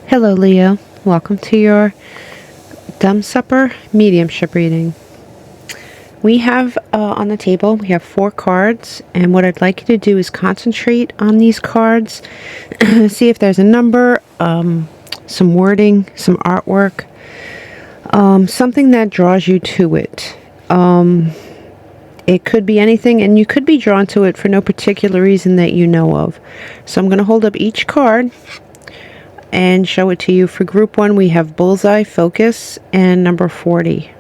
Hello Leo, welcome to your DumbSupper mediumship reading. We have on the table, we have 4 cards, and what I'd like you to do is concentrate on these cards, see if there's a number, some wording, some artwork, something that draws you to it. It could be anything, and you could be drawn to it for no particular reason that you know of. So I'm going to hold up each card and show it to you. For group 1, we have bullseye, focus, and number 40.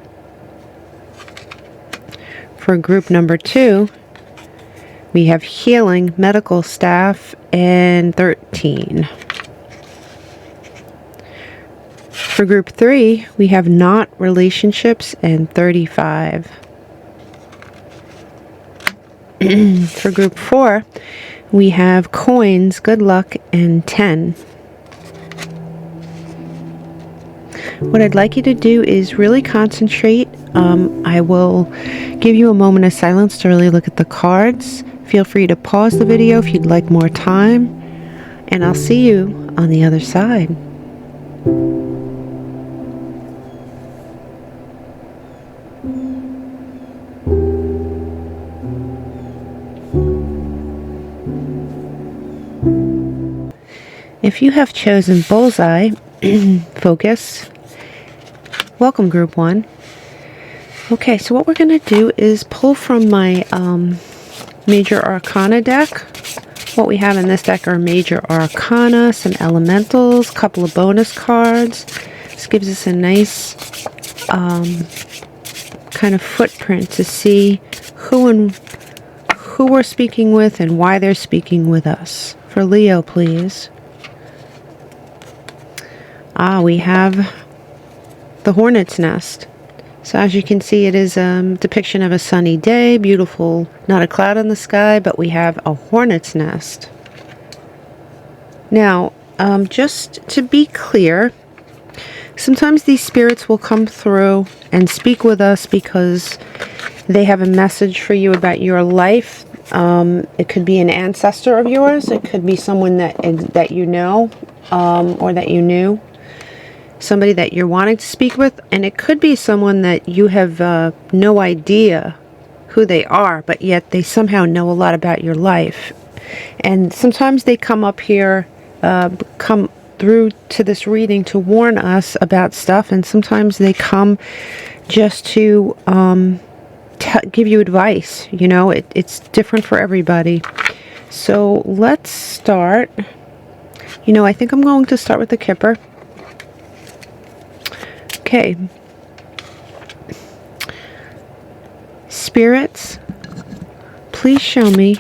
For group number 2, we have healing, medical staff, and 13. For group 3, we have not, relationships, and 35. For group 4, we have coins, good luck, and 10. What I'd like you to do is really concentrate. I will give you a moment of silence to really look at the cards. Feel free to pause the video if you'd like more time, and I'll see you on the other side. If you have chosen bullseye, focus, welcome group 1. Okay, so what we're going to do is pull from my major arcana deck. What we have in this deck are major arcana, some elementals, couple of bonus cards. This gives us a nice kind of footprint to see who we're speaking with and why they're speaking with us. For Leo, please. We have the hornet's nest. So as you can see, it is a depiction of a sunny day, beautiful, not a cloud in the sky, but we have a hornet's nest. Now, just to be clear, sometimes these spirits will come through and speak with us because they have a message for you about your life. It could be an ancestor of yours. It could be someone that you know, or that you knew. Somebody that you're wanting to speak with, and it could be someone that you have no idea who they are, but yet they somehow know a lot about your life. And sometimes they come up here, come through to this reading to warn us about stuff, and sometimes they come just to give you advice. You know, it's different for everybody. So let's start. You know, I think I'm going to start with the Kipper. Okay. Spirits, please show me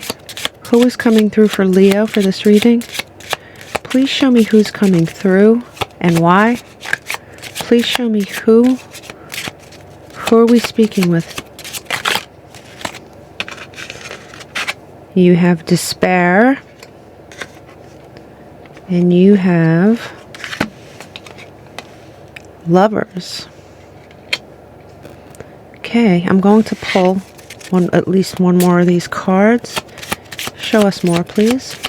who is coming through for Leo for this reading. Please show me who's coming through and why. Please show me who are we speaking with. You have despair, and you have lovers. Okay, I'm going to pull at least one more of these cards. Show us more, please.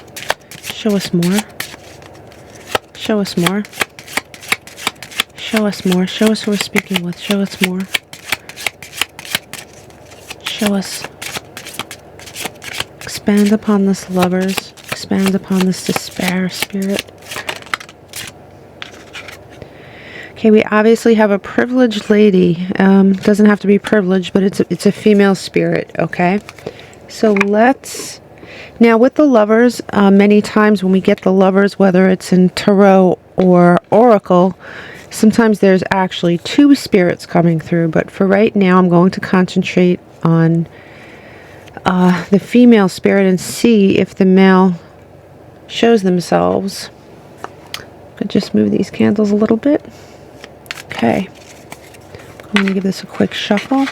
Show us more. Show us more. Show us more. Show us who we're speaking with. Show us more. Show us. Expand upon this lovers. Expand upon this despair spirit. Okay, we obviously have a privileged lady. Doesn't have to be privileged, but it's a female spirit, okay? So let's... Now with the lovers, many times when we get the lovers, whether it's in tarot or oracle, sometimes there's actually 2 spirits coming through. But for right now, I'm going to concentrate on the female spirit and see if the male shows themselves. I'll just move these candles a little bit. Okay, I'm going to give this a quick shuffle.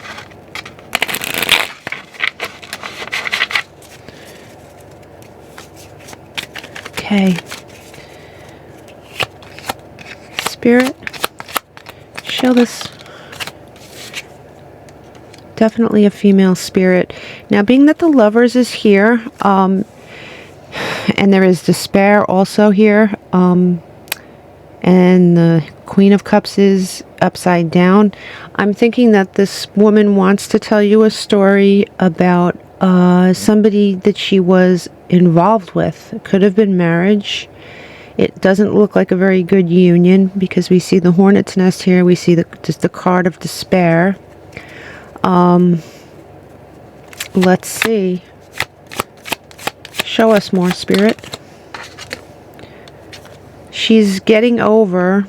Okay. Spirit, show this. Definitely a female spirit. Now, being that the lovers is here, and there is despair also here, and and the Queen of Cups is upside down. I'm thinking that this woman wants to tell you a story about somebody that she was involved with. It could have been marriage. It doesn't look like a very good union because we see the hornet's nest here. We see just the card of despair. Let's see. Show us more, Spirit. She's getting over.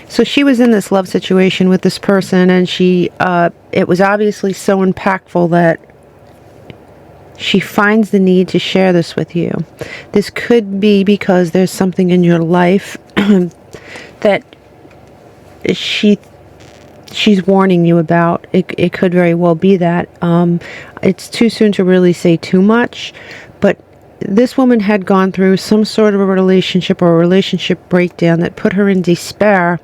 So she was in this love situation with this person, and it was obviously so impactful that she finds the need to share this with you. This could be because there's something in your life that she's warning you about. It could very well be that. It's too soon to really say too much, but this woman had gone through some sort of a relationship or a relationship breakdown that put her in despair.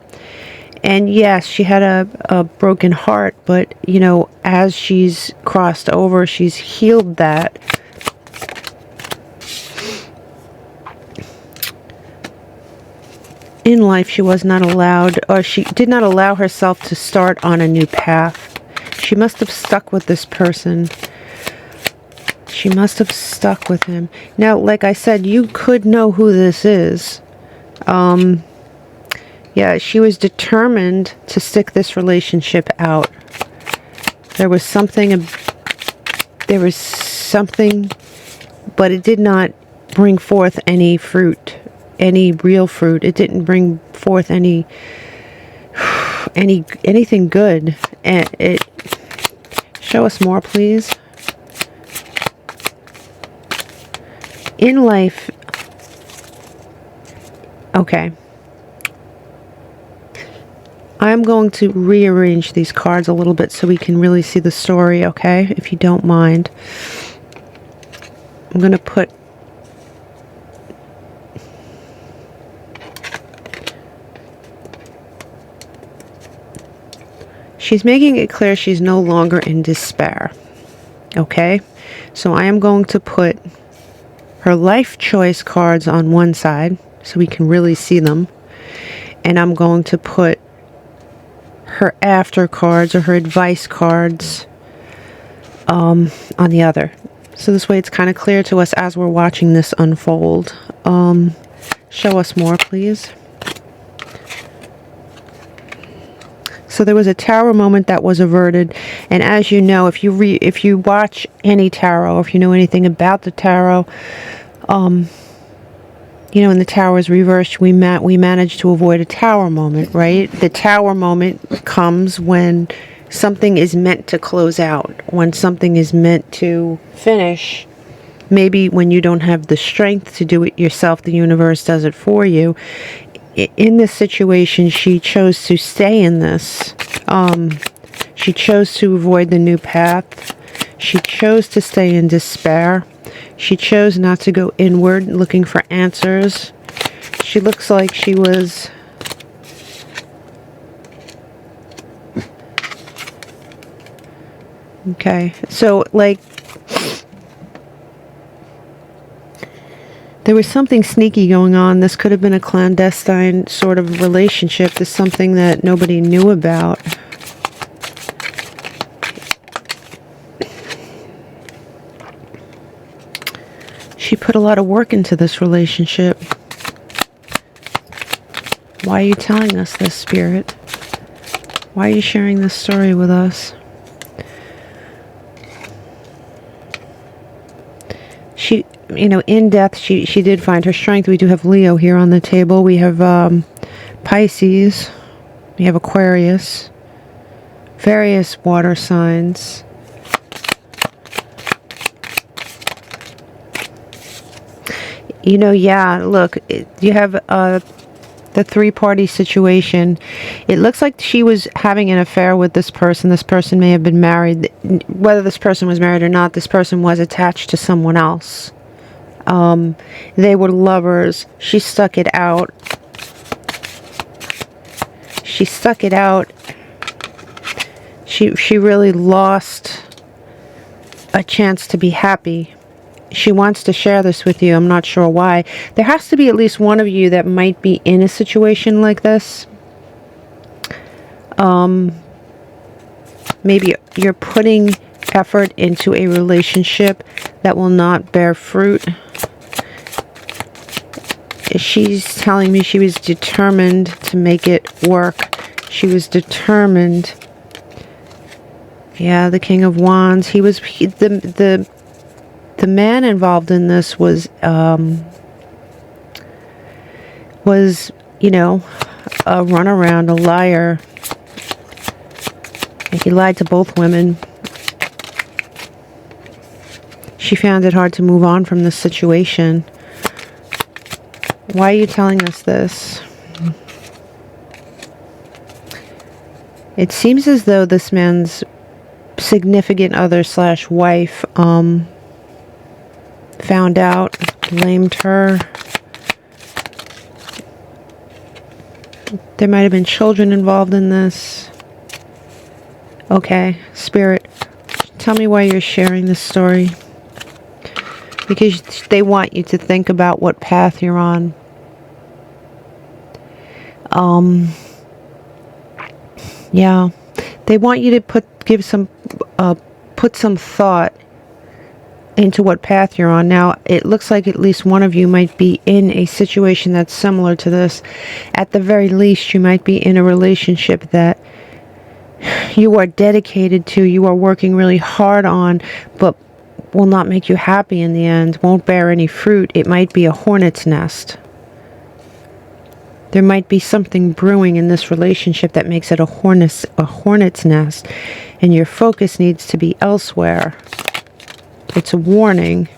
And yes, she had a broken heart, but, you know, as she's crossed over, she's healed that. In life, she was not allowed, or she did not allow herself to start on a new path. She must have stuck with this person. She must have stuck with him. Now, like I said, you could know who this is. Yeah, she was determined to stick this relationship out. There was something, but it did not bring forth any fruit, any real fruit. It didn't bring forth anything good. And show us more, please. In life, okay. I'm going to rearrange these cards a little bit so we can really see the story, okay? If you don't mind. I'm going to put... She's making it clear she's no longer in despair, okay? So I am going to put her life choice cards on one side so we can really see them. And I'm going to put her after cards or her advice cards on the other. So this way it's kind of clear to us as we're watching this unfold. Show us more, please. So there was a tower moment that was averted, and as you know, if you watch any tarot, if you know anything about the tarot, you know, in the tower's reversed, we managed to avoid a tower moment, right? The tower moment comes when something is meant to close out, when something is meant to finish. Maybe when you don't have the strength to do it yourself, the universe does it for you. In this situation, she chose to stay in this. She chose to avoid the new path. She chose to stay in despair. She chose not to go inward looking for answers. She looks like she was... Okay, so like... There was something sneaky going on. This could have been a clandestine sort of relationship. This is something that nobody knew about. She put a lot of work into this relationship. Why are you telling us this, Spirit? Why are you sharing this story with us? She, you know, in death, she did find her strength. We do have Leo here on the table. We have Pisces. We have Aquarius. Various water signs. You know, yeah, look, you have the three-party situation. It looks like she was having an affair with this person. This person may have been married. Whether this person was married or not, this person was attached to someone else. They were lovers. She stuck it out. She stuck it out. She really lost a chance to be happy. she wants to share this with you. I'm not sure why. There has to be at least one of you that might be in a situation like this. Maybe you're putting effort into a relationship that will not bear fruit. She's telling me she was determined to make it work. She was determined. Yeah, the King of Wands. The man involved in this was you know, a runaround, a liar. He lied to both women. She found it hard to move on from this situation. Why are you telling us this? It seems as though this man's significant other / wife found out, blamed her. There might have been children involved in this. Okay, Spirit, tell me why you're sharing this story. Because they want you to think about what path you're on. Yeah, they want you to put some thought into what path you're on. Now, it looks like at least one of you might be in a situation that's similar to this. At the very least, you might be in a relationship that you are dedicated to, you are working really hard on, but will not make you happy in the end, won't bear any fruit. It might be a hornet's nest. There might be something brewing in this relationship that makes it a hornet's nest, and your focus needs to be elsewhere. It's a warning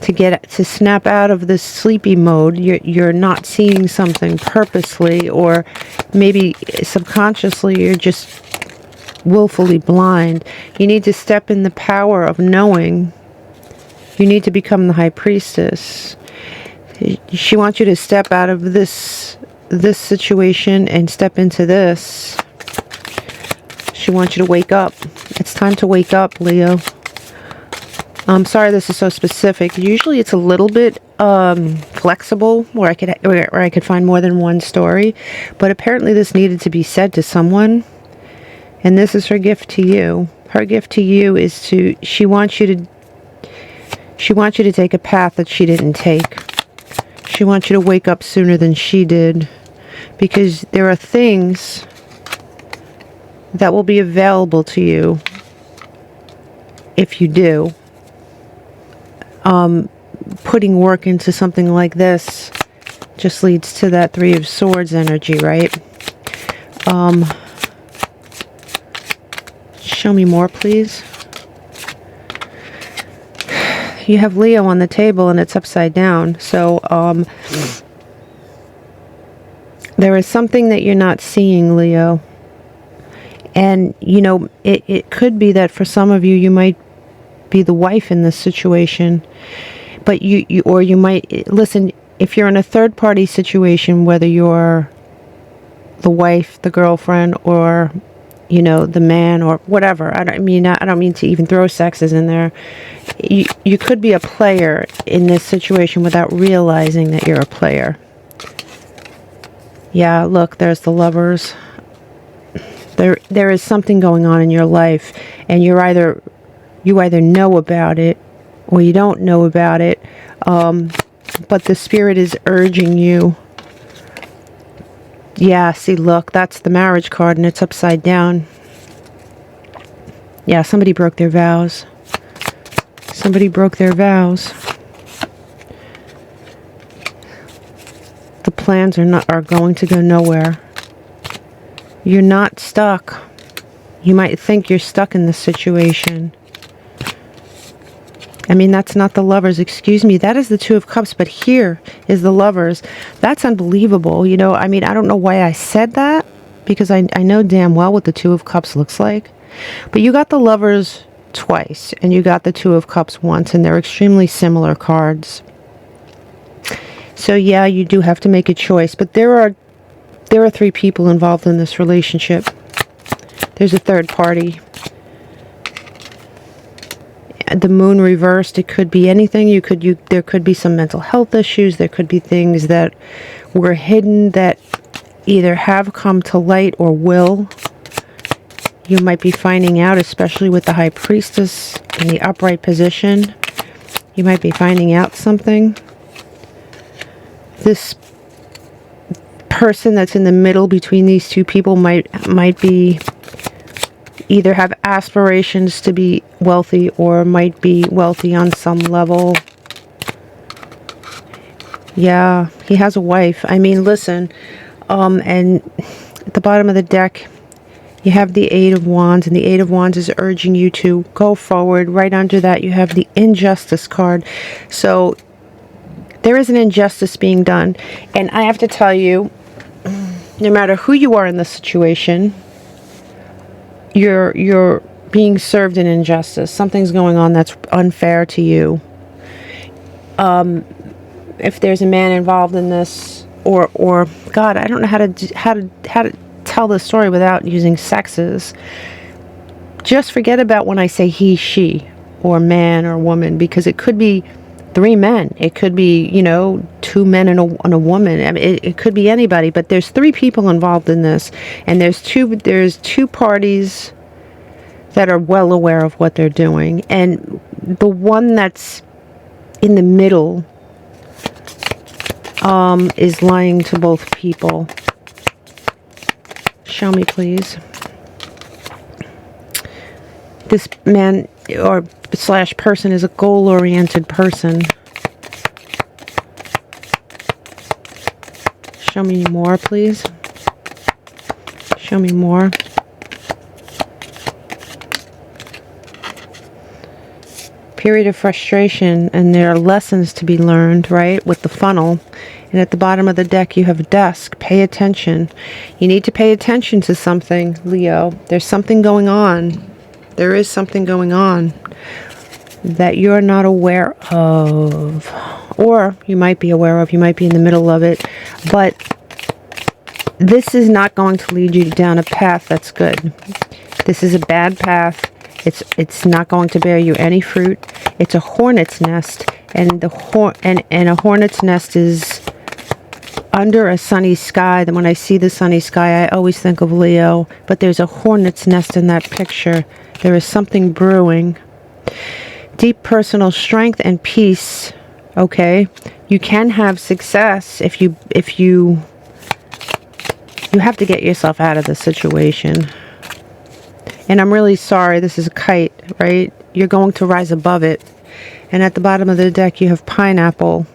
to snap out of this sleepy mode. You're not seeing something purposely, or maybe subconsciously you're just willfully blind. You need to step in the power of knowing. You need to become the high priestess. She wants you to step out of this situation and step into this. She wants you to wake up. It's time to wake up, Leo. I'm sorry this is so specific. Usually it's a little bit flexible, where I could find more than one story, but apparently this needed to be said to someone, and this is her gift to you. Her gift to you is she wants you to take a path that she didn't take. She wants you to wake up sooner than she did, because there are things that will be available to you if you do. Putting work into something like this just leads to that Three of Swords energy, right? Show me more, please. You have Leo on the table and it's upside down. So, there is something that you're not seeing, Leo. And, you know, it could be that for some of you, you might be the wife in this situation. But you might, listen, if you're in a third party situation, whether you're the wife, the girlfriend, or, you know, the man, or whatever. I don't mean to even throw sexes in there. You could be a player in this situation without realizing that you're a player. Yeah, look, there's the Lovers. There is something going on in your life, and you either know about it or you don't know about it. But the Spirit is urging you. Yeah, see, look, that's the Marriage card, and it's upside down. Yeah, somebody broke their vows. Somebody broke their vows. The plans are going to go nowhere. You're not stuck. You might think you're stuck in this situation. I mean, that's not the Lovers, excuse me. That is the Two of Cups, but here is the Lovers. That's unbelievable. You know, I mean, I don't know why I said that, because I know damn well what the Two of Cups looks like. But you got the Lovers twice, and you got the Two of Cups once, and they're extremely similar cards. So yeah, you do have to make a choice, but there are 3 people involved in this relationship. There's a third party. the moon reversed. It could be anything. There could be some mental health issues. There could be things that were hidden that either have come to light or will. You might be finding out, especially with the High Priestess in the upright position. You might be finding out something. This person that's in the middle between these two people might be either have aspirations to be wealthy or might be wealthy on some level. Yeah, he has a wife. I mean, listen, and at the bottom of the deck, you have the Eight of Wands, and the Eight of Wands is urging you to go forward. Right under that, you have the Injustice card. So there is an injustice being done. And I have to tell you, no matter who you are in this situation, you're being served an injustice. Something's going on that's unfair to you. If there's a man involved in this, or God, I don't know how to tell this story without using sexes. Just forget about when I say he, she, or man or woman, because it could be 3 men. It could be, 2 men and a woman. I mean, it could be anybody, but there's 3 people involved in this, and there's two parties that are well aware of what they're doing, and the one that's in the middle is lying to both people. Show me, please. This man or slash person is a goal-oriented person. Show me more, please. Show me more. Period of frustration, and there are lessons to be learned, right, with the funnel. And at the bottom of the deck, you have a desk. Pay attention. You need to pay attention to something, Leo. There's something going on. There is something going on that you're not aware of. Or you might be aware of. You might be in the middle of it. But this is not going to lead you down a path that's good. This is a bad path. It's not going to bear you any fruit. It's a hornet's nest. And a hornet's nest is under a sunny sky. Then when I see the sunny sky, I always think of Leo. But there's a hornet's nest in that picture. There is something brewing. Deep personal strength and peace. Okay, you can have success if you have to get yourself out of the situation. And I'm really sorry. This is a kite, right? You're going to rise above it. And at the bottom of the deck, you have pineapple.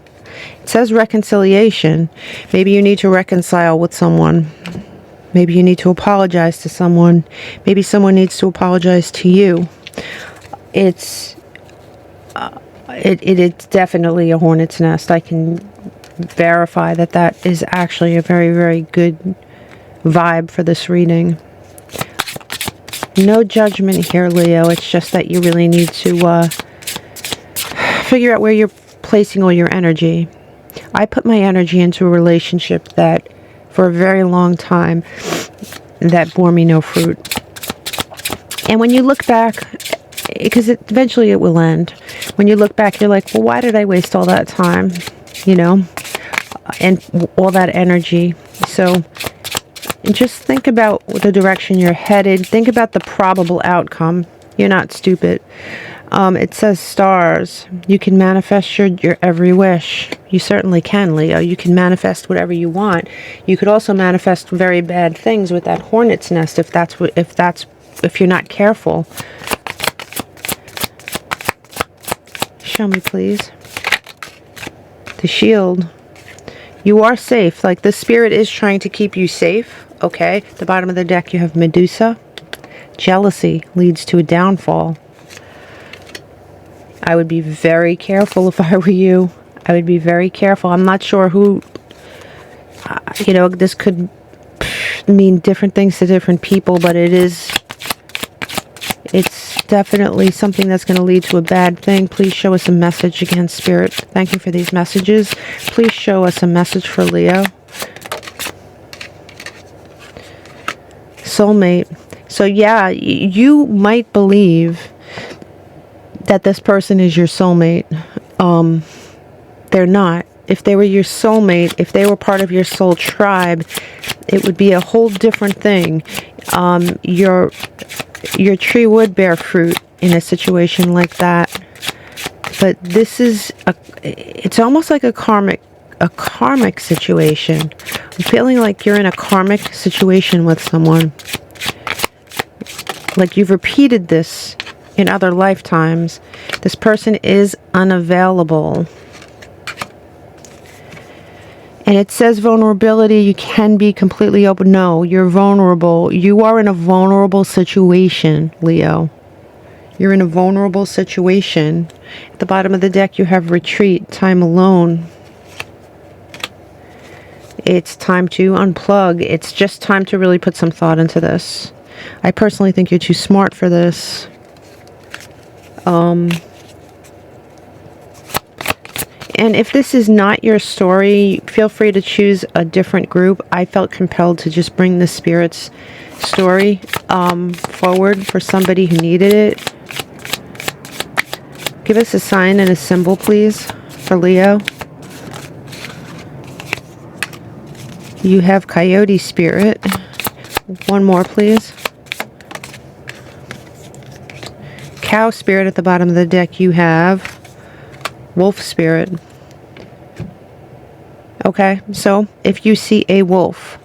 It says reconciliation. Maybe you need to reconcile with someone. Maybe you need to apologize to someone. Maybe someone needs to apologize to you. It's definitely a hornet's nest. I can verify that is actually a very, very good vibe for this reading. No judgment here, Leo. It's just that you really need to figure out where you're placing all your energy. I put my energy into a relationship that, for a very long time, that bore me no fruit. And when you look back, because eventually it will end, when you look back, you're like, well, why did I waste all that time? And all that energy. So just think about the direction you're headed. Think about the probable outcome. You're not stupid. It says stars. You can manifest your every wish. You certainly can, Leo. You can manifest whatever you want. You could also manifest very bad things with that hornet's nest if you're not careful. Show me, please. The shield. You are safe. Like, the spirit is trying to keep you safe. Okay. At the bottom of the deck, you have Medusa. Jealousy leads to a downfall. I would be very careful if I were you. I would be very careful. I'm not sure who, this could mean different things to different people, but it's definitely something that's going to lead to a bad thing. Please show us a message again, Spirit. Thank you for these messages. Please show us a message for Leo. Soulmate. So yeah, you might believe that this person is your soulmate. They're not. If they were your soulmate, if they were part of your soul tribe, it would be a whole different thing. Your tree would bear fruit in a situation like that. But this is it's almost like a karmic situation. I'm feeling like you're in a karmic situation with someone. Like you've repeated this in other lifetimes. This person is unavailable. And it says vulnerability. You can be completely open. No, you're vulnerable. You are in a vulnerable situation, Leo. You're in a vulnerable situation. At the bottom of the deck, you have retreat, time alone. It's time to unplug. It's just time to really put some thought into this. I personally think you're too smart for this. And if this is not your story, feel free to choose a different group. I felt compelled to just bring the Spirit's story forward for somebody who needed it. Give us a sign and a symbol, please, for Leo. You have Coyote Spirit. One more, please. Cow Spirit at the bottom of the deck. You have Wolf Spirit. Okay, so if you see a wolf,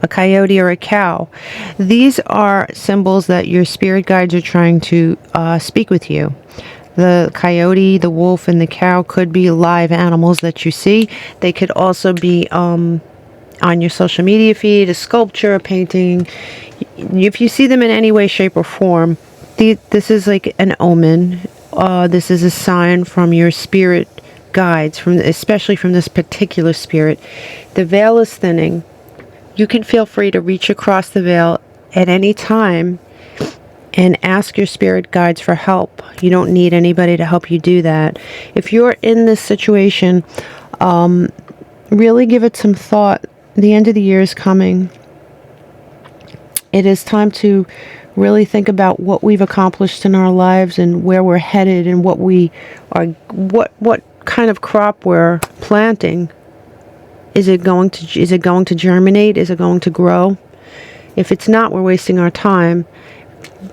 a coyote, or a cow, these are symbols that your spirit guides are trying to speak with you. The coyote, the wolf, and the cow could be live animals that you see. They could also be on your social media feed, a sculpture, a painting. If you see them in any way, shape, or form, this is like an omen. This is a sign from your spirit guides, especially from this particular spirit. The veil is thinning. You can feel free to reach across the veil at any time and ask your spirit guides for help. You don't need anybody to help you do that. If you're in this situation, really give it some thought. The end of the year is coming. It is time to really think about what we've accomplished in our lives and where we're headed and what we are, what kind of crop we're planting. Is it going to germinate? Is it going to grow? If it's not, we're wasting our time.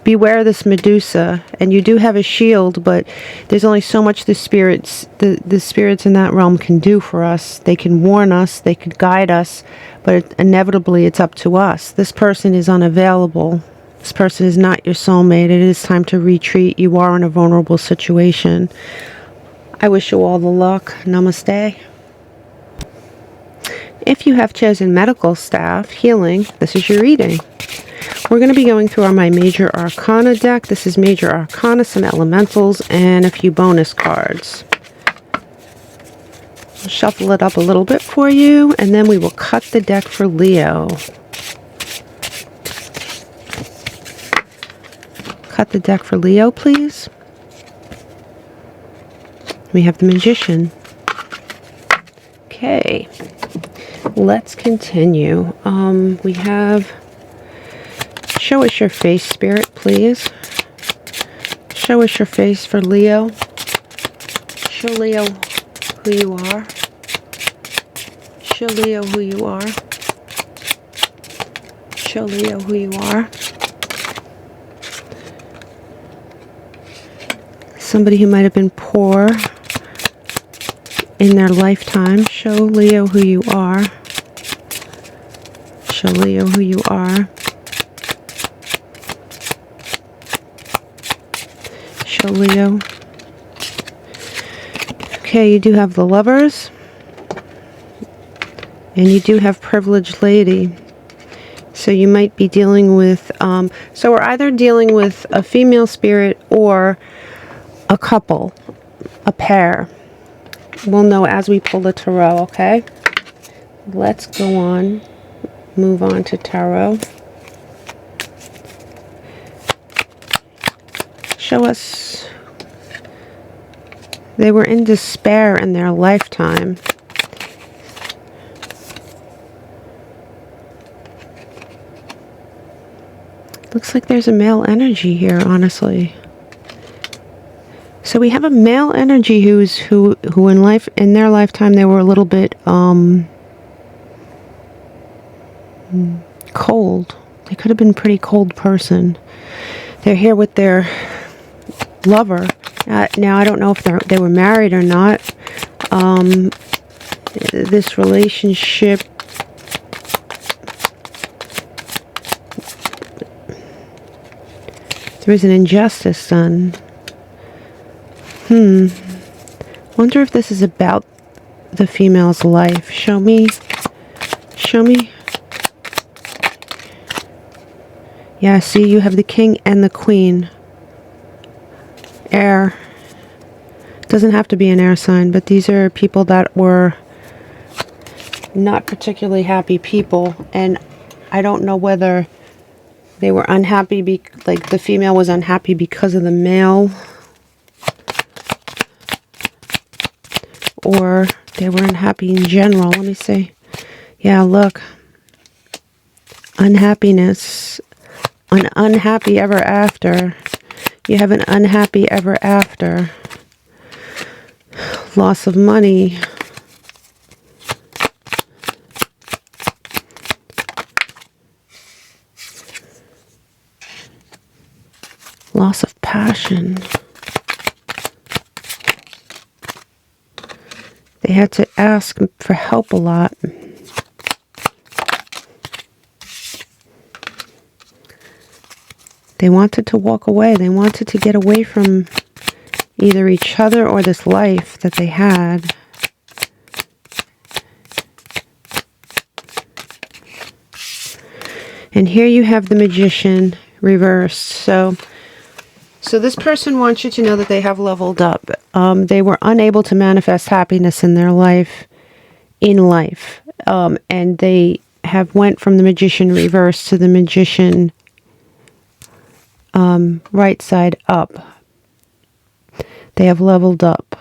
Beware this Medusa, and you do have a shield, but there's only so much the spirits in that realm can do for us. They can warn us, they could guide us, but inevitably it's up to us. This person is unavailable. This person is not your soulmate. It is time to retreat. You are in a vulnerable situation. I wish you all the luck. Namaste. If you have chosen medical staff, healing, this is your reading. We're going to be going through my Major Arcana deck. This is Major Arcana, some elementals, and a few bonus cards. I'll shuffle it up a little bit for you, and then we will cut the deck for Leo. Cut the deck for Leo, please. We have the Magician. Okay, let's continue. We have, show us your face, Spirit, please. Show us your face for Leo. Show Leo who you are. Show Leo who you are. Show Leo who you are. Somebody who might have been poor in their lifetime. Show Leo who you are. Show Leo who you are. Show Leo. Okay, you do have the Lovers. And you do have Privileged Lady. So you might be dealing with, so we're either dealing with a female spirit or a couple, a pair. We'll know as we pull the tarot, okay? Let's go on, move on to tarot. Show us. They were in despair in their lifetime. Looks like there's a male energy here, honestly. So we have a male energy who in their lifetime they were a little bit cold. They could have been a pretty cold person. They're here with their lover. Now I don't know if they were married or not. This relationship, there is an injustice done. Wonder if this is about the female's life. Show me. Show me. Yeah, see, you have the king and the queen. Air. Doesn't have to be an air sign, but these are people that were not particularly happy people. And I don't know whether they were unhappy, like the female was unhappy because of the male, or they were unhappy in general. Let me see. Yeah, look. Unhappiness. An unhappy ever after. You have an unhappy ever after. Loss of money. Loss of passion. They had to ask for help a lot. They wanted to walk away. They wanted to get away from either each other or this life that they had. And here you have the Magician reversed. So this person wants you to know that they have leveled up. They were unable to manifest happiness in their life, and they have went from the Magician reverse to the Magician right side up. They have leveled up.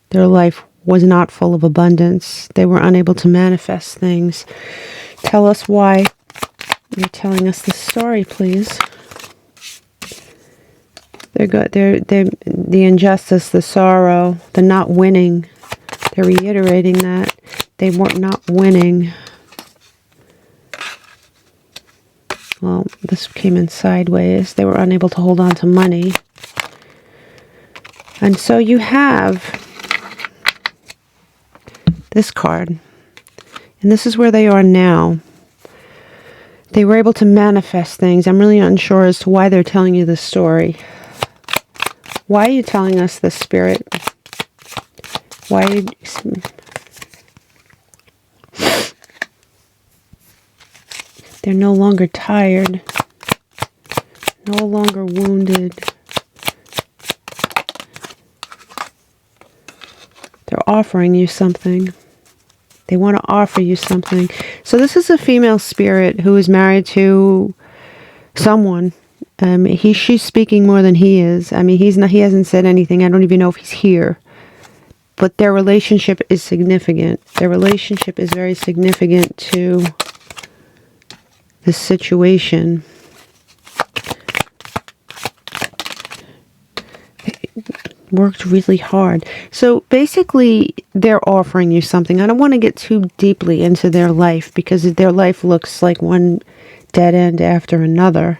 Their life was not full of abundance. They were unable to manifest things. Tell us why you're telling us this story, please. They're good. They're the injustice, the sorrow, the not winning. They're reiterating that they were not winning. Well, this came in sideways. They were unable to hold on to money. And so you have this card. And this is where they are now. They were able to manifest things. I'm really unsure as to why they're telling you this story. Why are you telling us this, Spirit? Why are you... They're no longer tired. No longer wounded. They're offering you something. They want to offer you something. So this is a female spirit who is married to someone. She's speaking more than he is. I mean, he hasn't said anything. I don't even know if he's here. But their relationship is significant. Their relationship is very significant to this situation. Worked really hard. So basically, they're offering you something. I don't want to get too deeply into their life because their life looks like one dead end after another.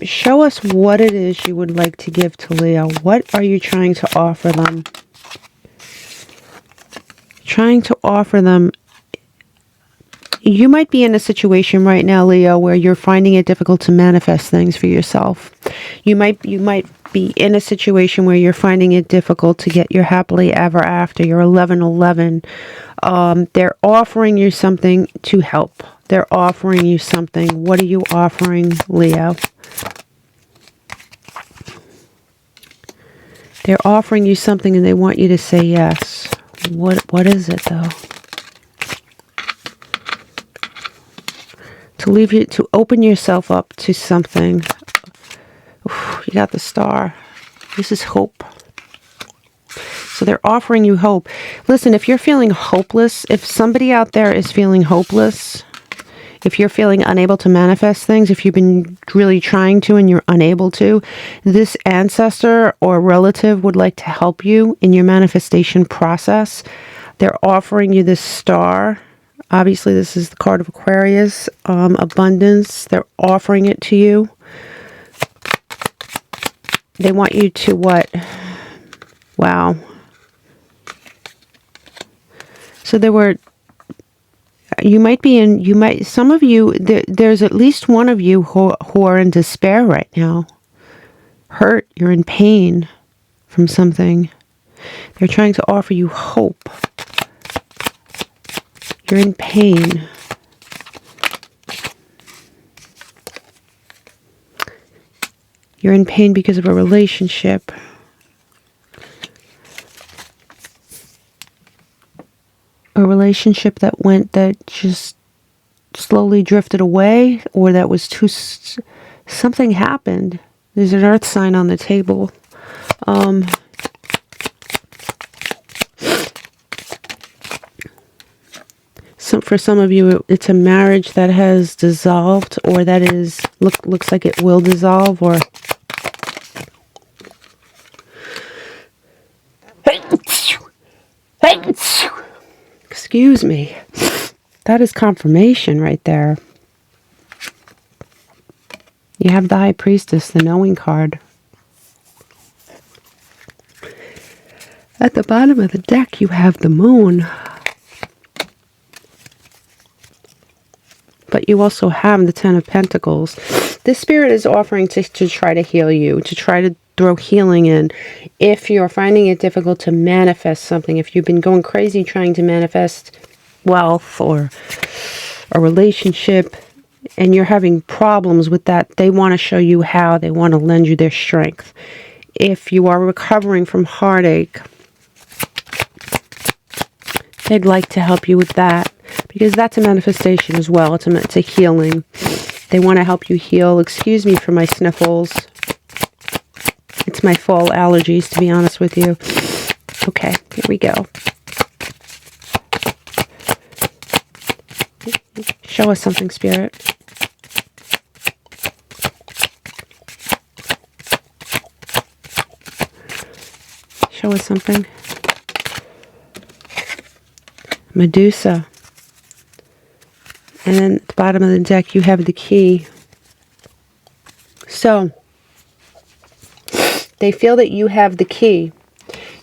Show us what it is you would like to give to Leo. What are you trying to offer them? Trying to offer them. You might be in a situation right now, Leo, where you're finding it difficult to manifest things for yourself. You might be in a situation where you're finding it difficult to get your happily ever after, your 1111. They're offering you something to help. They're offering you something. What are you offering, Leo? They're offering you something and they want you to say yes. What is it, though? To leave you, to open yourself up to something. Oof, you got the star. This is hope. So they're offering you hope. Listen, if you're feeling hopeless, if somebody out there is feeling hopeless, If you're feeling unable to manifest things, if you've been really trying to and you're unable to, this ancestor or relative would like to help you in your manifestation process. They're offering you this star. Obviously, this is the card of Aquarius, abundance. They're offering it to you. They want you to what? Wow. So there were, some of you, there's at least one of you who are in despair right now. Hurt, you're in pain from something. They're trying to offer you hope. You're in pain. You're in pain because of a relationship. A relationship that just slowly drifted away, or that was something happened. There's an earth sign on the table. For some of you, it's a marriage that has dissolved, or that is looks like it will dissolve, or excuse me. That is confirmation right there. You have the High Priestess, the knowing card. At the bottom of the deck, you have the Moon. But you also have the Ten of Pentacles. This spirit is offering to try to heal you, to try to throw healing in. If you're finding it difficult to manifest something, if you've been going crazy trying to manifest wealth or a relationship, and you're having problems with that, they want to show you how. They want to lend you their strength. If you are recovering from heartache, they'd like to help you with that, because that's a manifestation as well. It's a healing. They want to help you heal. Excuse me for my sniffles. It's my fall allergies, to be honest with you. Okay, here we go. Show us something, Spirit. Show us something. Medusa. And then at the bottom of the deck, you have the key. So, they feel that you have the key.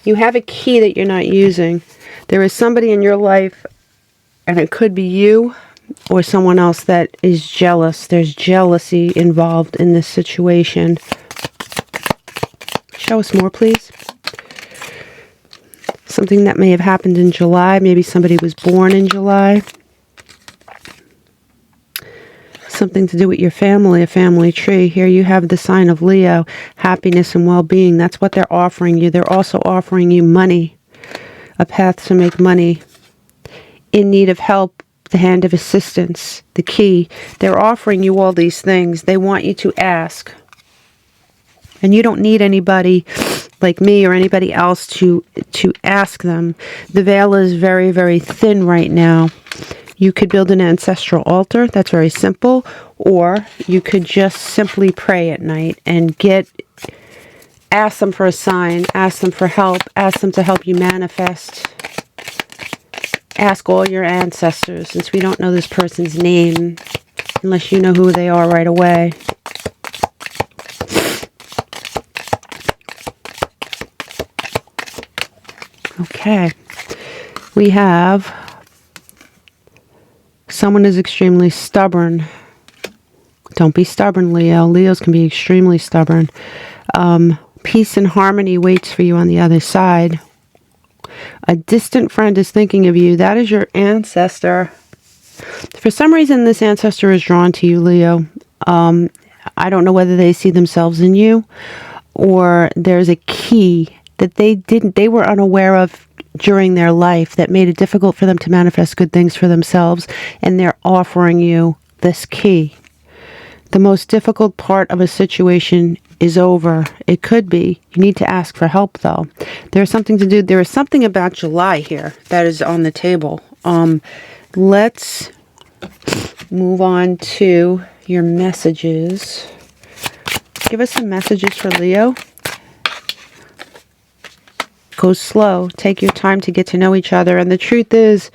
You have a key that you're not using. There is somebody in your life, and it could be you or someone else, that is jealous. There's jealousy involved in this situation. Show us more, please. Something that may have happened in July. Maybe somebody was born in July. Something to do with your family, a family tree. Here you have the sign of Leo, happiness and well-being. That's what they're offering you. They're also offering you money, a path to make money. In need of help, the hand of assistance, the key. They're offering you all these things. They want you to ask. And you don't need anybody like me or anybody else to ask them. The veil is very, very thin right now. You could build an ancestral altar. That's very simple. Or you could just simply pray at night and ask them for a sign, ask them for help, ask them to help you manifest. Ask all your ancestors, since we don't know this person's name, unless you know who they are right away. Okay. We have someone is extremely stubborn. Don't be stubborn, Leo. Leos can be extremely stubborn. Peace and harmony waits for you on the other side. A distant friend is thinking of you. That is your ancestor. For some reason, this ancestor is drawn to you, Leo. I don't know whether they see themselves in you, or there's a key that they were unaware of during their life that made it difficult for them to manifest good things for themselves, and they're offering you this key. The most difficult part of a situation is over. It could be. You need to ask for help, though. There's something to do. There is something about July here that is on the table. Let's move on to your messages. Give us some messages for Leo. Go slow. Take your time to get to know each other. And the truth is,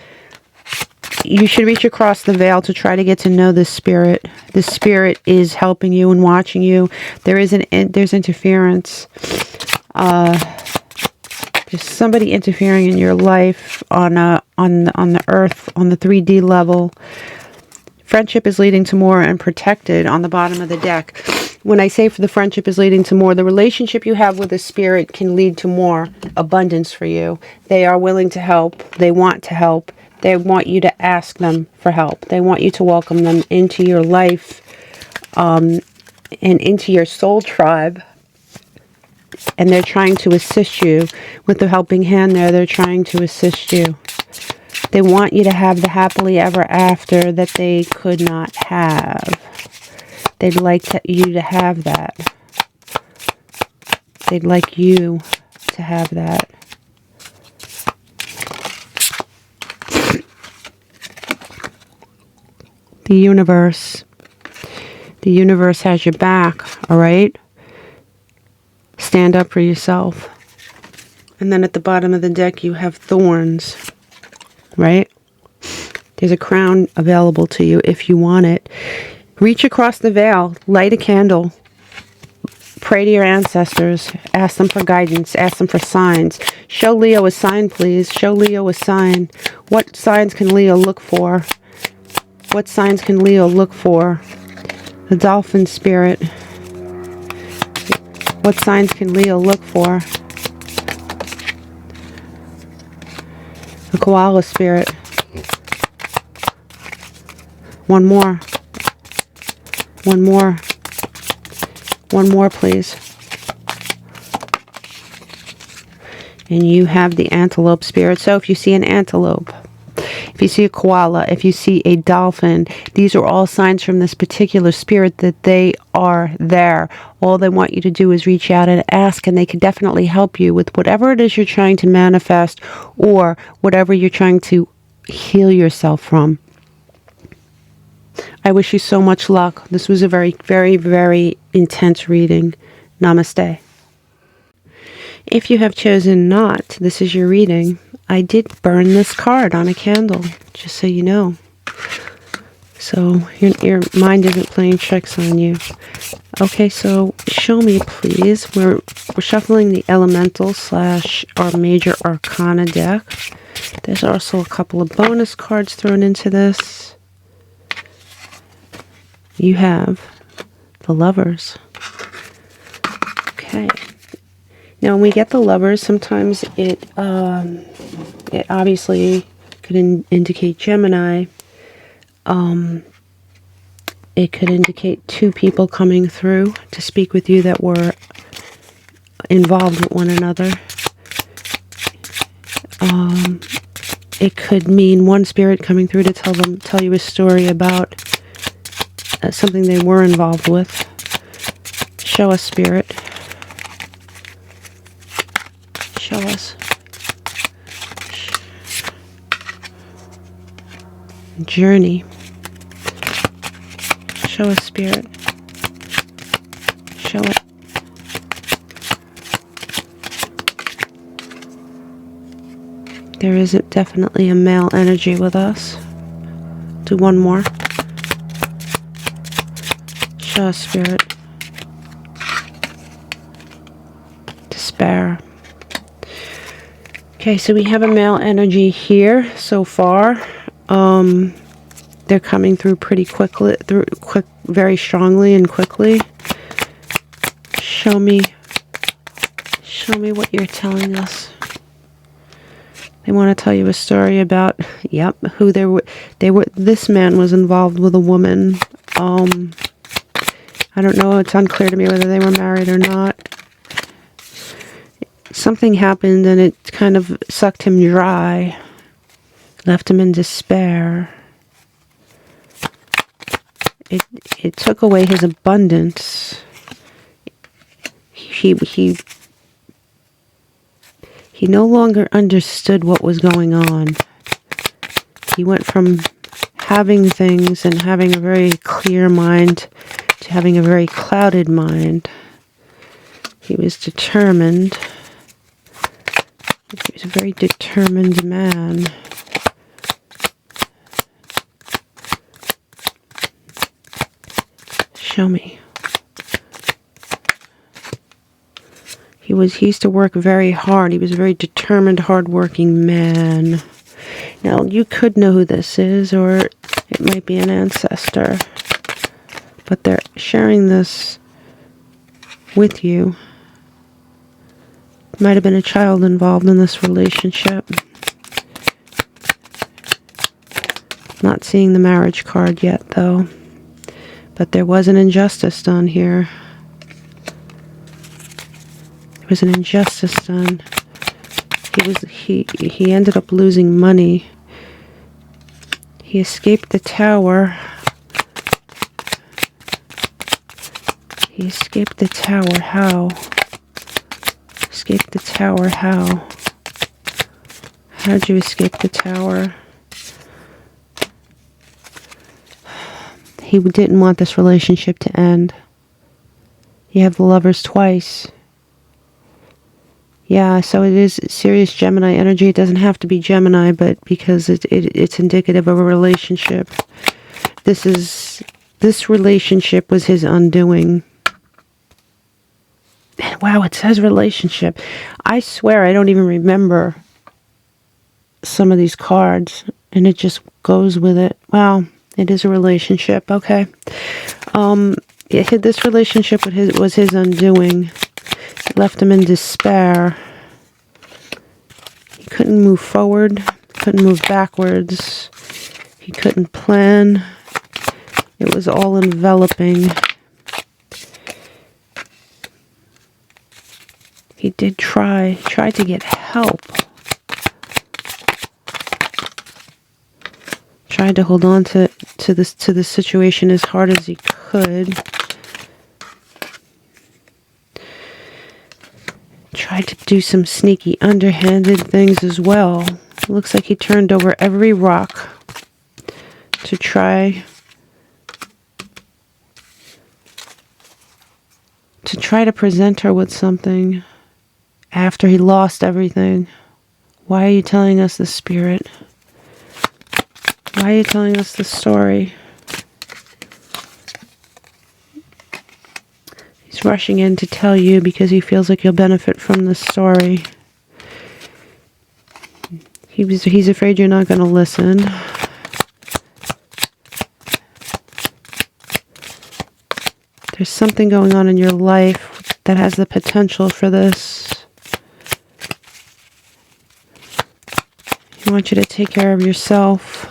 you should reach across the veil to try to get to know this spirit. This spirit is helping you and watching you. There's interference. There's somebody interfering in your life on the earth, on the 3D level. Friendship is leading to more and protected on the bottom of the deck. When I say for the friendship is leading to more, the relationship you have with a spirit can lead to more abundance for you. They are willing to help. They want to help. They want you to ask them for help. They want you to welcome them into your life and into your soul tribe. And they're trying to assist you with the helping hand there. They're trying to assist you. They want you to have the happily ever after that they could not have. They'd like you to have that. They'd like you to have that. The universe. The universe has your back, all right? Stand up for yourself. And then at the bottom of the deck, you have thorns, right? There's a crown available to you if you want it. Reach across the veil, light a candle, pray to your ancestors, ask them for guidance, ask them for signs. Show Leo a sign, please. Show Leo a sign. What signs can Leo look for? What signs can Leo look for? The dolphin spirit. What signs can Leo look for? The koala spirit. One more. One more. One more, please. And you have the antelope spirit. So if you see an antelope, if you see a koala, if you see a dolphin, these are all signs from this particular spirit that they are there. All they want you to do is reach out and ask, and they can definitely help you with whatever it is you're trying to manifest or whatever you're trying to heal yourself from. I wish you so much luck. This was a very, very, very intense reading. Namaste. If you have chosen not, this is your reading. I did burn this card on a candle, just so you know. So your mind isn't playing tricks on you. Okay, so show me, please. We're shuffling the elemental / our major arcana deck. There's also a couple of bonus cards thrown into this. You have the Lovers. Okay. Now, when we get the Lovers, sometimes it obviously could indicate Gemini. It could indicate two people coming through to speak with you that were involved with one another. It could mean one spirit coming through to tell you a story about something they were involved with. Show us, spirit. Show us. Journey. Show us, spirit. Show it. There is definitely a male energy with us. Do one more. Show us, spirit. Despair. Okay, so we have a male energy here so far. They're coming through pretty quickly, very strongly and quickly. Show me what you're telling us. They want to tell you a story about, who they were. This man was involved with a woman. I don't know. It's unclear to me whether they were married or not. Something happened and it kind of sucked him dry, left him in despair. It took away his abundance. He no longer understood what was going on. He went from having things and having a very clear mind to having a very clouded mind. He was determined. He was a very determined man. Show me. He used to work very hard. He was a very determined, hard-working man. Now, you could know who this is, or it might be an ancestor. But they're sharing this with you. Might have been a child involved in this relationship. Not seeing the marriage card yet, though. But there was an injustice done here. There was an injustice done. He ended up losing money. He escaped the tower. He escaped the tower. How? Escaped the tower. How? How'd you escape the tower? He didn't want this relationship to end. You have the Lovers twice. Yeah, so it is serious Gemini energy. It doesn't have to be Gemini, but because it's indicative of a relationship. This relationship was his undoing. Wow, it says relationship. I swear I don't even remember some of these cards, and it just goes with it. Wow, it is a relationship. Okay. This relationship was his undoing. It left him in despair. He couldn't move forward, couldn't move backwards. He couldn't plan. It was all enveloping. He did try to get help. Tried to hold on to the situation as hard as he could. Tried to do some sneaky underhanded things as well. It looks like he turned over every rock to try to present her with something after he lost everything. Why are you telling us this, Spirit? Why are you telling us this story? He's rushing in to tell you because he feels like you'll benefit from this story. He's afraid you're not going to listen. There's something going on in your life that has the potential for this. I want you to take care of yourself.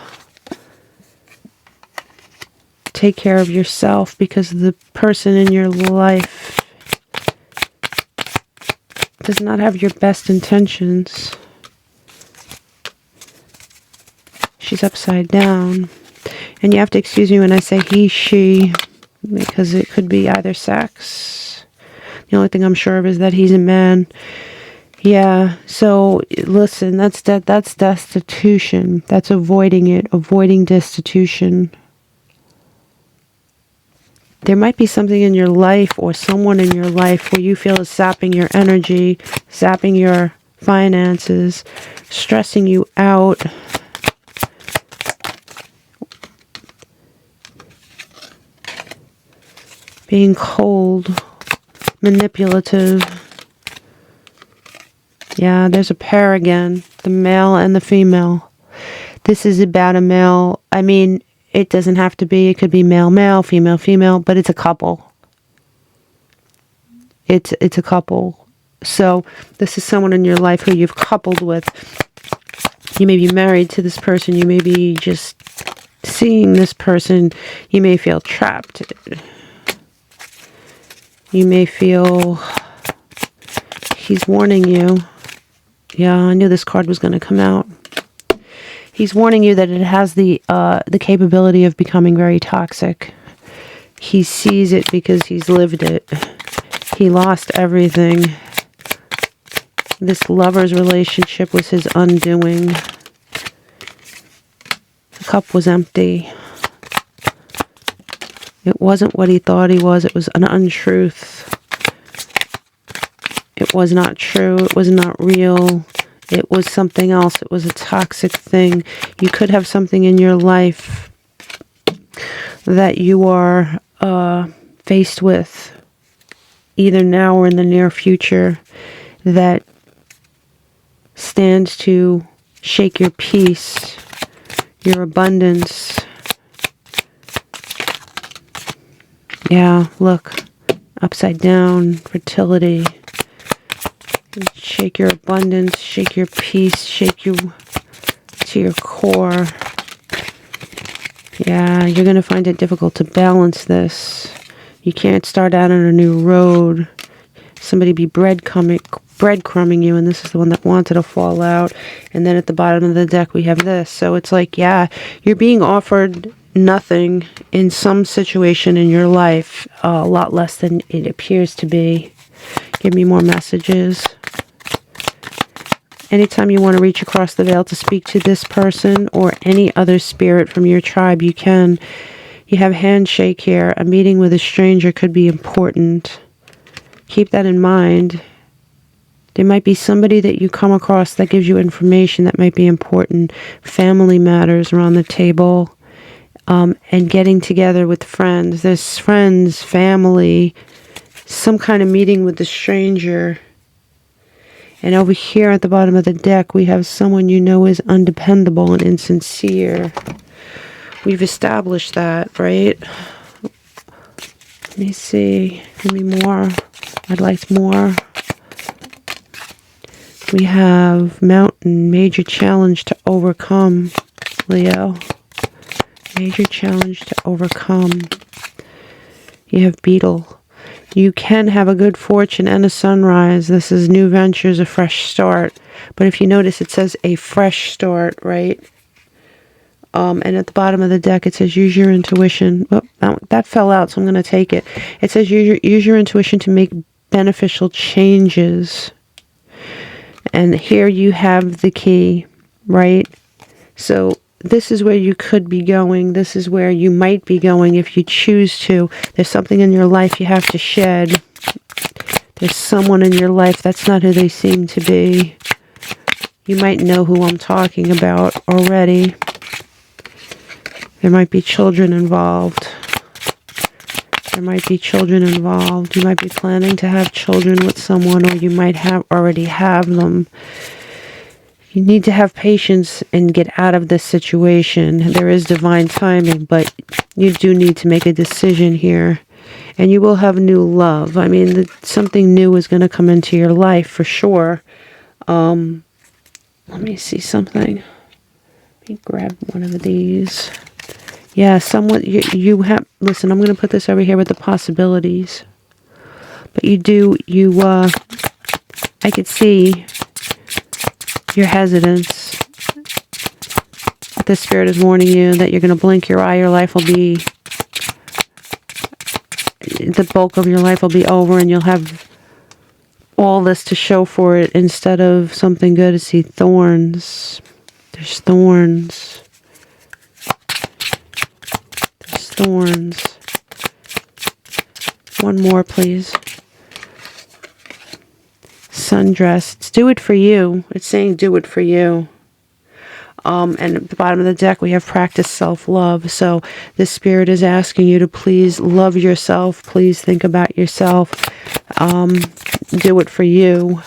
Take care of yourself because the person in your life does not have your best intentions. She's upside down. And you have to excuse me when I say he, she, because it could be either sex. The only thing I'm sure of is that he's a man. Yeah, so listen, that's destitution. That's avoiding it, avoiding destitution. There might be something in your life or someone in your life where you feel is sapping your energy, sapping your finances, stressing you out. Being cold, manipulative. Yeah, there's a pair again, the male and the female. This is about a male. I mean, it doesn't have to be. It could be male, male, female, female, but it's a couple. It's a couple. So this is someone in your life who you've coupled with. You may be married to this person. You may be just seeing this person. You may feel trapped. You may feel he's warning you. Yeah, I knew this card was going to come out. He's warning you that it has the capability of becoming very toxic. He sees it because he's lived it. He lost everything. This lover's relationship was his undoing. cup was empty. It wasn't what he thought he was. It was an untruth. It was not true. It was not real. It was something else. It was a toxic thing. You could have something in your life that you are faced with, either now or in the near future, that stands to shake your peace, your abundance. Yeah, look, upside down, fertility. Shake your abundance, shake your peace, shake you to your core. Yeah, you're going to find it difficult to balance this. You can't start out on a new road. Somebody be breadcrumbing you, and this is the one that wanted to fall out. And then at the bottom of the deck, we have this. So it's like, yeah, you're being offered nothing in some situation in your life, a lot less than it appears to be. Give me more messages. Anytime you want to reach across the veil to speak to this person or any other spirit from your tribe, you can. You have handshake here. A meeting with a stranger could be important. Keep that in mind. There might be somebody that you come across that gives you information that might be important. Family matters around the table. And getting together with friends. There's friends, family, some kind of meeting with the stranger. And over here at the bottom of the deck, we have someone you know is undependable and insincere. We've established that, right? Let me see. Give me more. I'd like more. We have mountain, major challenge to overcome, Leo. Major challenge to overcome. You have beetle. You can have a good fortune and a sunrise. This is new ventures, a fresh start. But if you notice, it says a fresh start, right? And at the bottom of the deck, it says use your intuition. Oh, that fell out, so I'm going to take it. It says use your intuition to make beneficial changes. And here you have the key, right? So this is where you could be going. This is where you might be going if you choose to. There's something in your life you have to shed. There's someone in your life that's not who they seem to be. You might know who I'm talking about already. There might be children involved. There might be children involved. You might be planning to have children with someone, or you might already have them. You need to have patience and get out of this situation. There is divine timing, but you do need to make a decision here. And you will have new love. I mean, something new is going to come into your life for sure. Let me see something. Let me grab one of these. Yeah, somewhat you have... Listen, I'm going to put this over here with the possibilities. But I could see your hesitance. The spirit is warning you that you're going to blink your eye. Your life will be... The bulk of your life will be over, and you'll have all this to show for it instead of something good. To see thorns. There's thorns. There's thorns. One more, please. Sundress. It's do it for you. It's saying do it for you. And at the bottom of the deck, we have practice self-love. So the spirit is asking you to please love yourself. Please think about yourself. Do it for you.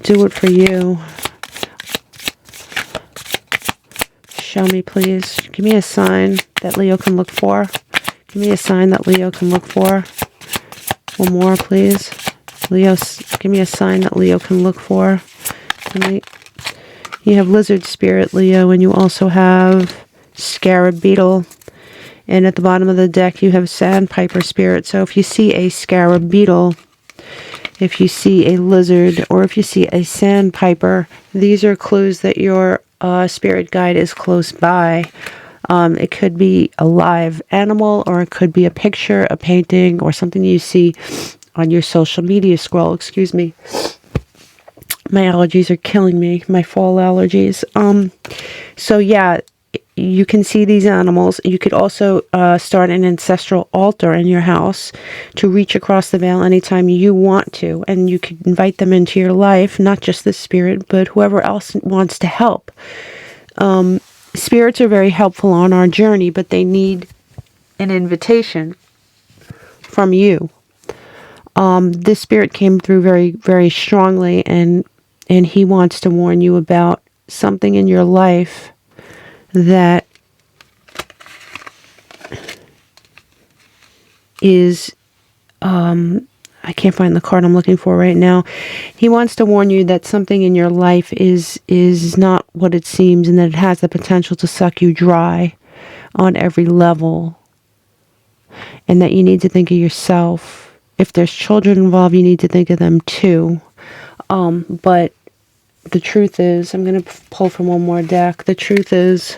Do it for you. Show me, please. Give me a sign that Leo can look for. Give me a sign that Leo can look for. One more, please. Leo, give me a sign that Leo can look for. You have lizard spirit, Leo, and you also have scarab beetle. And at the bottom of the deck, you have sandpiper spirit. So if you see a scarab beetle, if you see a lizard, or if you see a sandpiper, these are clues that your spirit guide is close by. It could be a live animal, or it could be a picture, a painting, or something you see on your social media scroll. Excuse me. My allergies are killing me. My fall allergies. So yeah, you can see these animals. You could also start an ancestral altar in your house to reach across the veil anytime you want to. And you could invite them into your life, not just the spirit, but whoever else wants to help. Spirits are very helpful on our journey, but they need an invitation from you. This spirit came through very, very strongly, and he wants to warn you about something in your life that is, I can't find the card I'm looking for right now. He wants to warn you that something in your life is not what it seems, and that it has the potential to suck you dry on every level, and that you need to think of yourself. If there's children involved, you need to think of them too. But the truth is, I'm going to pull from one more deck. The truth is,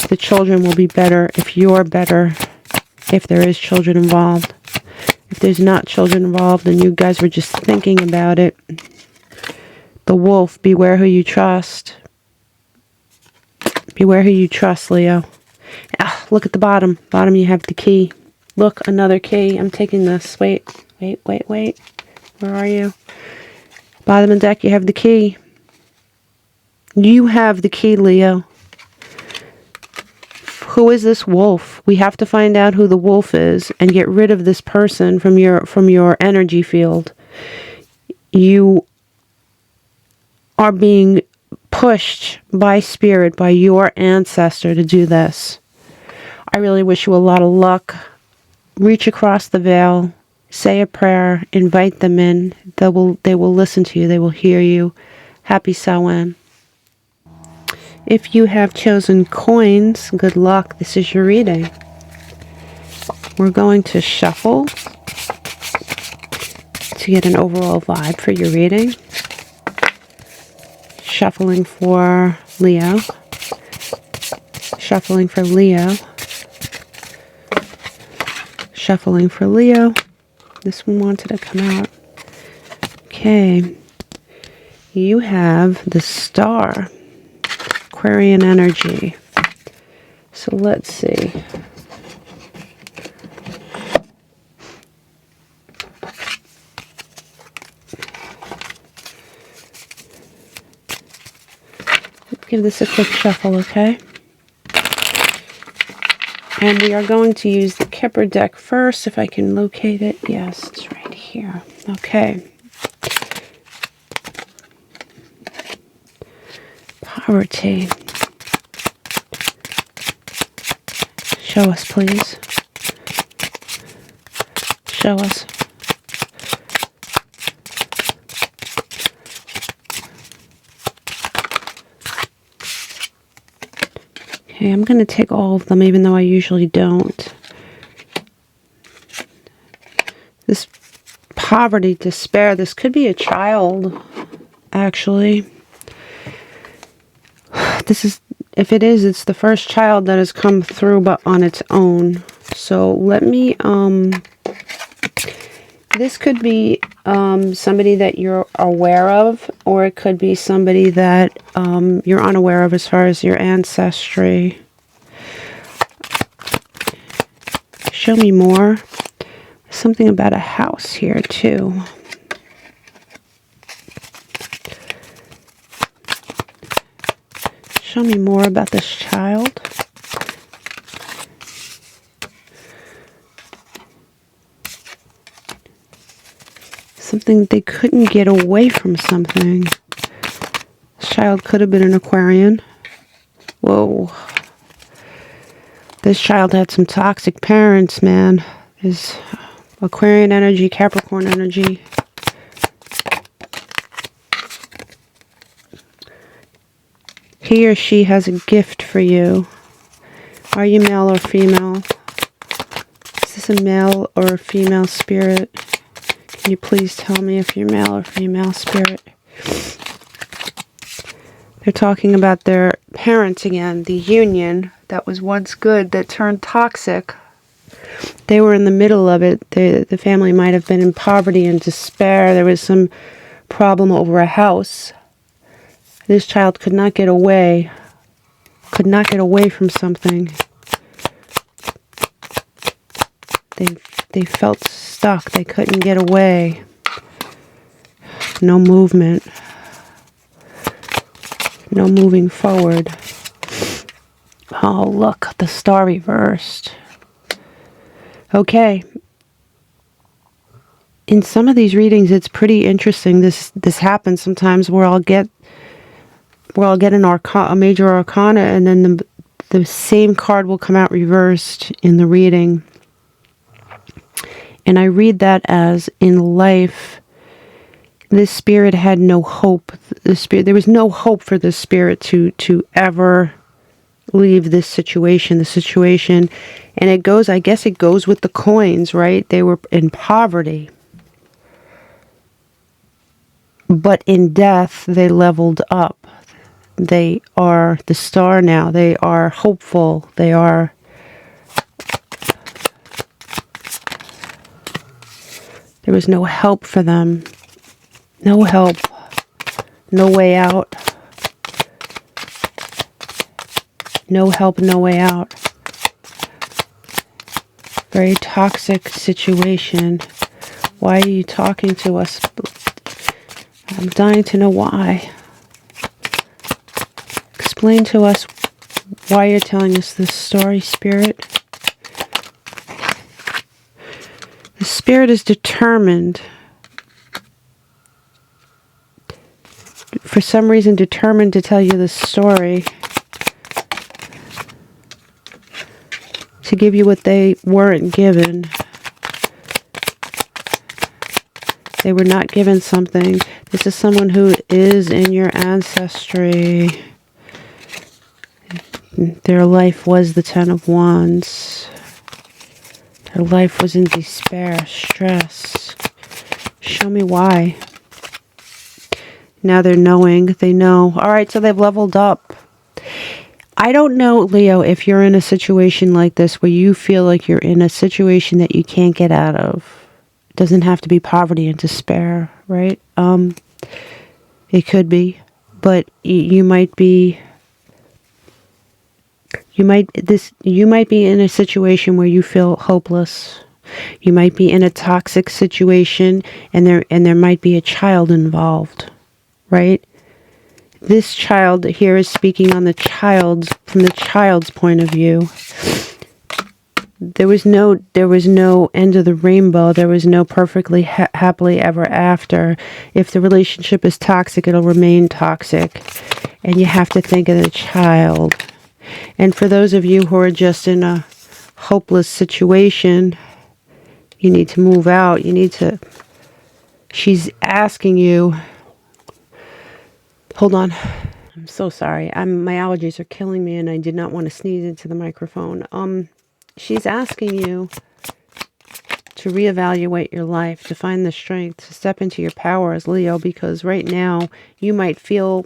the children will be better if you're better, if there is children involved. If there's not children involved and you guys were just thinking about it, the wolf, beware who you trust. Beware who you trust, Leo. Look at the bottom. Bottom, you have the key. Look, another key. I'm taking this. Wait. Where are you? Bottom of the deck, you have the key. You have the key, Leo. Who is this wolf? We have to find out who the wolf is and get rid of this person from your energy field. You are being pushed by spirit, by your ancestor to do this. I really wish you a lot of luck. Reach across the veil. Say a prayer, invite them in. They will listen to you. They will hear you. Happy Samhain. If you have chosen coins, good luck. This is your reading. We're going to shuffle to get an overall vibe for your reading. Shuffling for Leo. Shuffling for Leo. Shuffling for Leo. This one wanted to come out. Okay. You have the Star. Aquarian energy. So let's see. Let's give this a quick shuffle, okay? And we are going to use the Kipper deck first, if I can locate it. Yes, it's right here. Okay. Poverty. Show us, please. Show us. Okay, I'm going to take all of them, even though I usually don't. This poverty, despair, this could be a child, actually. This is, if it is, it's the first child that has come through, but on its own. So let me, this could be somebody that you're aware of, or it could be somebody that you're unaware of as far as your ancestry. Show me more. Something about a house here, too. Show me more about this child. Something they couldn't get away from something. This child could have been an Aquarian. Whoa. This child had some toxic parents, man. There's Aquarian energy, Capricorn energy. He or she has a gift for you. Are you male or female? Is this a male or a female spirit? Can you please tell me if you're male or female spirit? They're talking about their parents again, the union that was once good that turned toxic. They were in the middle of it. The family might have been in poverty and despair. There was some problem over a house. This child could not get away could not get away from something. They felt stuck. They couldn't get away. No movement. No moving forward. Oh, look, the star reversed. Okay. In some of these readings, it's pretty interesting. This happens sometimes where I'll get a major arcana, and then the same card will come out reversed in the reading. And I read that as, in life, this spirit had no hope. There was no hope for this spirit to ever leave this situation. And it goes, I guess it goes with the coins, right? They were in poverty. But in death, they leveled up. They are the star now. They are hopeful. They are... There was no help for them. No help. No way out. No help, no way out. Very toxic situation. Why are you talking to us? I'm dying to know why. Explain to us why you're telling us this story, Spirit. The Spirit is determined. For some reason, determined to tell you this story. To give you what they weren't given. They were not given something. This is someone who is in your ancestry. Their life was the Ten of Wands. Their life was in despair, stress. Show me why. Now they're knowing. They know. All right, so they've leveled up. I don't know, Leo, if you're in a situation like this where you feel like you're in a situation that you can't get out of. It doesn't have to be poverty and despair, right? It could be, but you might be. You might be in a situation where you feel hopeless. You might be in a toxic situation, and there might be a child involved, right? This child here is speaking on from the child's point of view. There was no end of the rainbow. There was no perfectly happily ever after. If the relationship is toxic, it'll remain toxic. And you have to think of the child. And for those of you who are just in a hopeless situation, you need to move out. She's asking you. Hold on. I'm so sorry. My allergies are killing me, and I did not want to sneeze into the microphone. She's asking you to reevaluate your life, to find the strength, to step into your power as Leo, because right now you might feel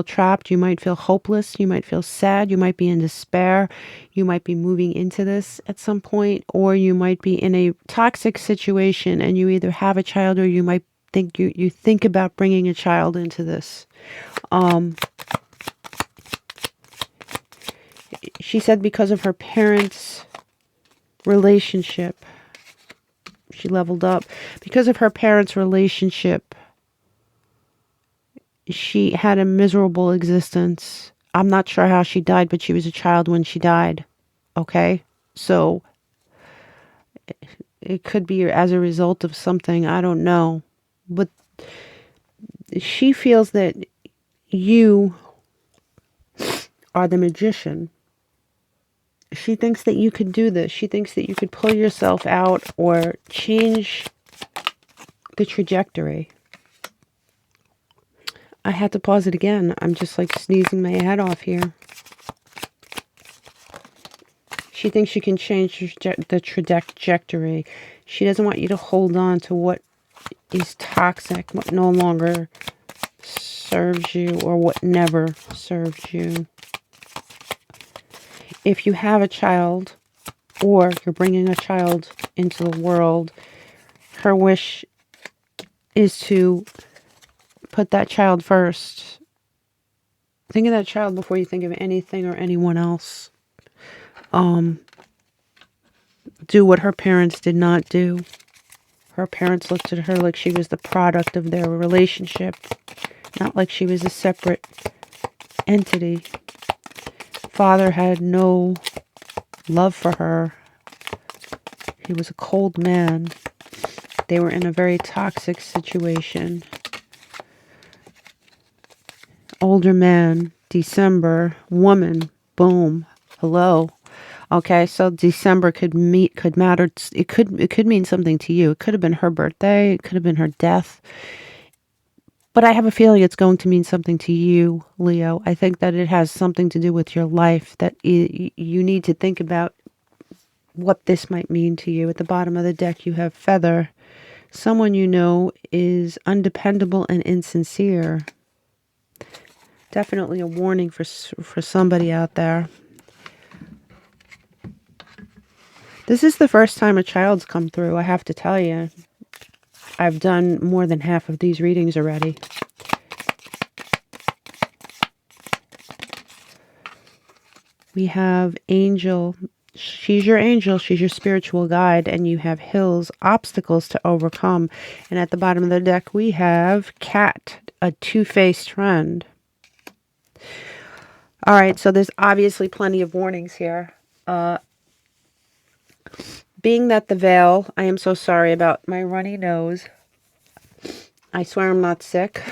trapped, you might feel hopeless, you might feel sad, you might be in despair, you might be moving into this at some point, or you might be in a toxic situation and you either have a child or you might think you think about bringing a child into this. She said because of her parents' relationship, she leveled up. Because of her parents' relationship, she had a miserable existence. I'm not sure how she died, but she was a child when she died. Okay? So it could be as a result of something. I don't know. But she feels that you are the magician. She thinks that you could do this. She thinks that you could pull yourself out or change the trajectory. I had to pause it again. I'm just like sneezing my head off here. She thinks she can change the trajectory. She doesn't want you to hold on to what is toxic, what no longer serves you, or what never served you. If you have a child, or you're bringing a child into the world, her wish is to put that child first Think of that child before you think of anything or anyone else. Do what her parents did not do. Her parents looked at her like she was the product of their relationship, not like she was a separate entity. Father had no love for her. He was a cold man. They were in a very toxic situation. Older man, December, woman, boom, hello. Okay, so December could matter. It could mean something to you. It could have been her birthday. It could have been her death. But I have a feeling it's going to mean something to you, Leo. I think that it has something to do with your life, that you need to think about what this might mean to you. At the bottom of the deck, you have Feather. Someone you know is undependable and insincere. Definitely a warning for somebody out there. This is the first time a child's come through, I have to tell you. I've done more than half of these readings already. We have Angel. She's your angel. She's your spiritual guide. And you have hills, obstacles to overcome. And at the bottom of the deck, we have Cat, a two-faced friend. All right, so there's obviously plenty of warnings here. Being that the veil, I am so sorry about my runny nose. I swear I'm not sick.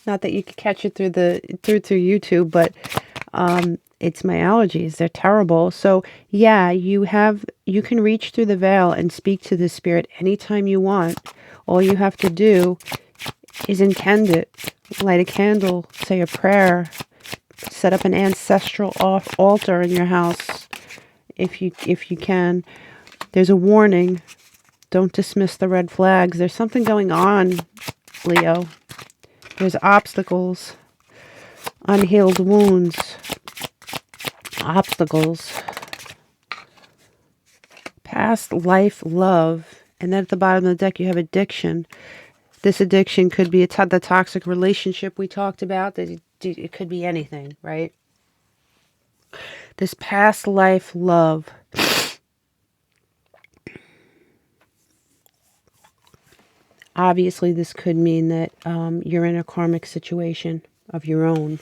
Not that you could catch it through YouTube, but it's my allergies. They're terrible. So yeah, you can reach through the veil and speak to the spirit anytime you want. All you have to do is intend it. Light a candle, say a prayer, set up an ancestral altar in your house if you can. There's a warning. Don't dismiss the red flags. There's something going on, Leo. There's obstacles, unhealed wounds, obstacles, past life love. And then at the bottom of the deck, you have addiction. This addiction could be the toxic relationship we talked about. It could be anything, right? This past life love. Obviously, this could mean that you're in a karmic situation of your own.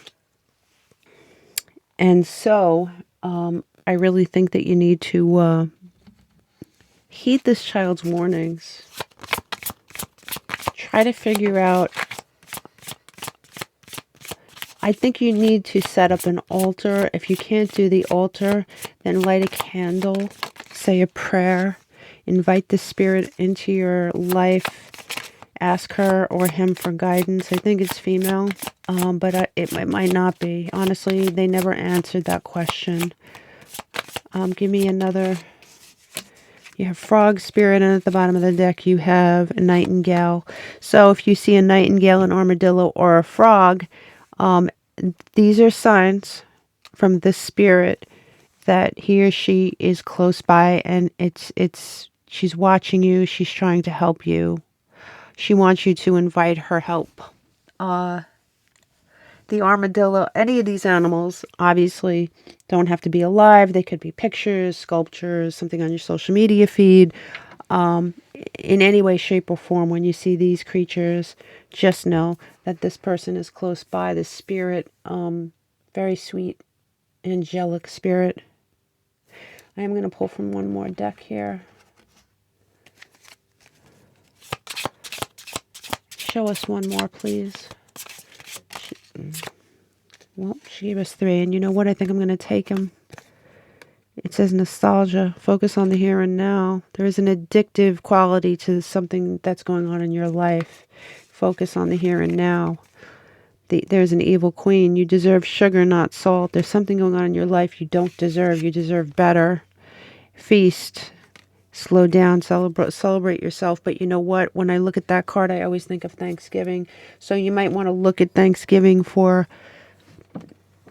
And so, I really think that you need to heed this child's warnings. Try to figure out. I think you need to set up an altar. If you can't do the altar, then light a candle, say a prayer, invite the spirit into your life. Ask her or him for guidance. I think it's female, but it might not be. Honestly, they never answered that question. Give me another. You have frog spirit, and at the bottom of the deck, you have a nightingale. So if you see a nightingale, an armadillo, or a frog, these are signs from the spirit that he or she is close by, and she's watching you. She's trying to help you. She wants you to invite her help. The armadillo, any of these animals, obviously don't have to be alive. They could be pictures, sculptures, something on your social media feed. In any way, shape, or form, when you see these creatures, just know that this person is close by. The spirit, very sweet, angelic spirit. I am going to pull from one more deck here. Show us one more, please. Well, she gave us 3, and you know what? I think I'm going to take them. It says nostalgia. Focus on the here and now. There is an addictive quality to something that's going on in your life. Focus on the here and now. There's an evil queen. You deserve sugar, not salt. There's something going on in your life you don't deserve. You deserve better. Feast. Slow down, celebrate yourself. But you know what? When I look at that card, I always think of Thanksgiving. So you might want to look at Thanksgiving for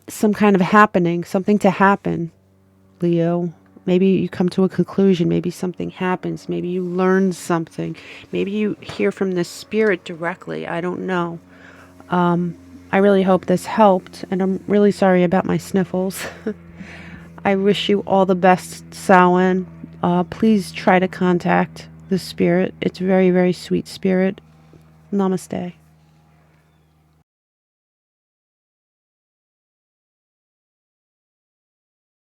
some kind of happening, something to happen, Leo. Maybe you come to a conclusion. Maybe something happens. Maybe you learn something. Maybe you hear from the spirit directly. I don't know. I really hope this helped, and I'm really sorry about my sniffles. I wish you all the best, Samhain. Please try to contact the spirit. It's very, very sweet spirit. Namaste.